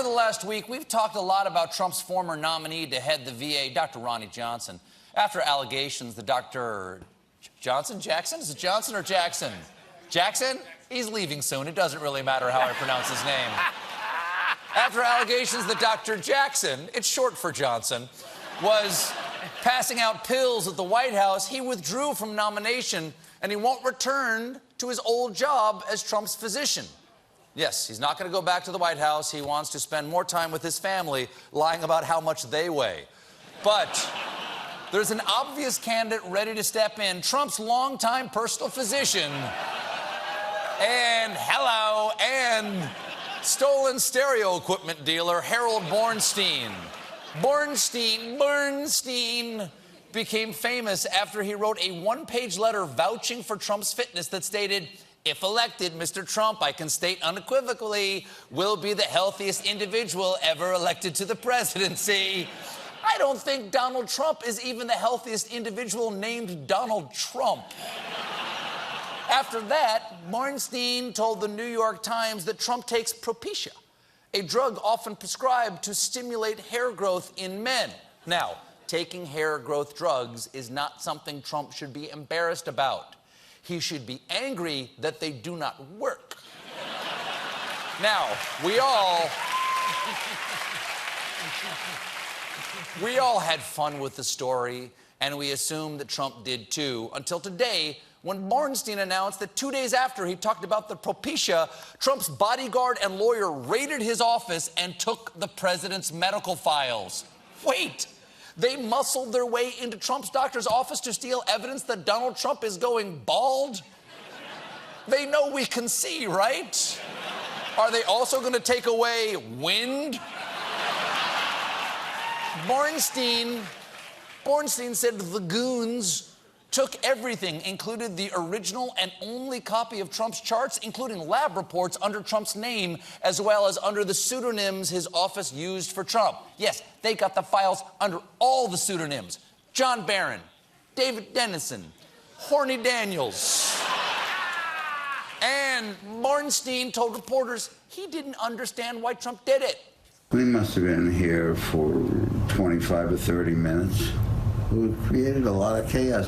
the last week, we've talked a lot about Trump's former nominee to head the VA, Dr. Ronny Jackson. After allegations that Dr. Jackson? Is it Johnson or Jackson? Jackson? He's leaving soon. It doesn't really matter how I pronounce his name. After allegations that Dr. Jackson, it's short for Johnson, was passing out pills at the White House, he withdrew from nomination and he won't return to his old job as Trump's physician. Yes, he's not going to go back to the White House. He wants to spend more time with his family lying about how much they weigh. But there's an obvious candidate ready to step in, Trump's longtime personal physician and stolen stereo equipment dealer Harold Bornstein. Bornstein became famous after he wrote a one-page letter vouching for Trump's fitness that stated, "If elected, Mr. Trump, I can state unequivocally, will be the healthiest individual ever elected to the presidency." I don't think Donald Trump is even the healthiest individual named Donald Trump. After that, Bornstein told the New York Times that Trump takes propecia, a drug often prescribed to stimulate hair growth in men. Now, taking hair growth drugs is not something Trump should be embarrassed about. He should be angry that they do not work. Now, we all had fun with the story, and we assumed that Trump did too, until today, when Bornstein announced that 2 days after he talked about the propecia, Trump's bodyguard and lawyer raided his office and took the president's medical files. Wait! They muscled their way into Trump's doctor's office to steal evidence that Donald Trump is going bald? They know we can see, right? Are they also going to take away wind? Bornstein said the goons took everything, included the original and only copy of Trump's charts, including lab reports under Trump's name, as well as under the pseudonyms his office used for Trump. Yes, they got the files under all the pseudonyms. John Barron, David Dennison, Horny Daniels. And Bornstein told reporters he didn't understand why Trump did it. We must have been here for 25 or 30 minutes. We created a lot of chaos.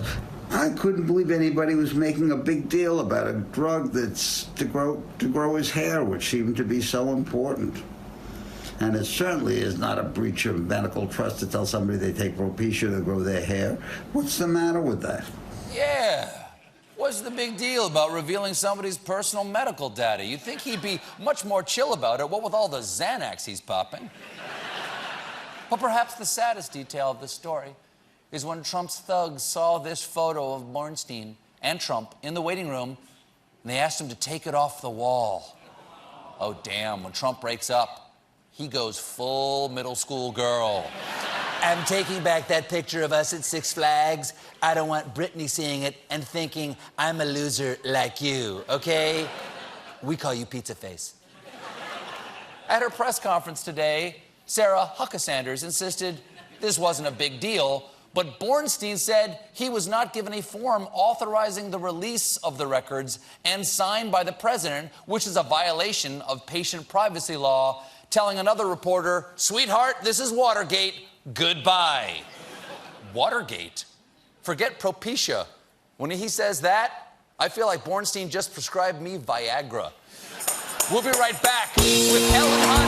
I couldn't believe anybody was making a big deal about a drug that's to grow his hair, which seemed to be so important. And it certainly is not a breach of medical trust to tell somebody they take propecia to grow their hair. What's the matter with that? Yeah. What's the big deal about revealing somebody's personal medical data? You'd think he'd be much more chill about it, what with all the Xanax he's popping. But perhaps the saddest detail of this story is when Trump's thugs saw this photo of Bornstein and Trump in the waiting room, and they asked him to take it off the wall. Oh, damn, when Trump breaks up, he goes full middle school girl. I'm taking back that picture of us at Six Flags. I don't want Britney seeing it and thinking I'm a loser like you, okay? We call you Pizza Face. At her press conference today, Sarah Huckabee Sanders insisted this wasn't a big deal, but Bornstein said he was not given a form authorizing the release of the records and signed by the president, which is a violation of patient privacy law, telling another reporter, "Sweetheart, this is Watergate. Goodbye." Watergate? Forget propecia. When he says that, I feel like Bornstein just prescribed me Viagra. We'll be right back with Helen Hunt.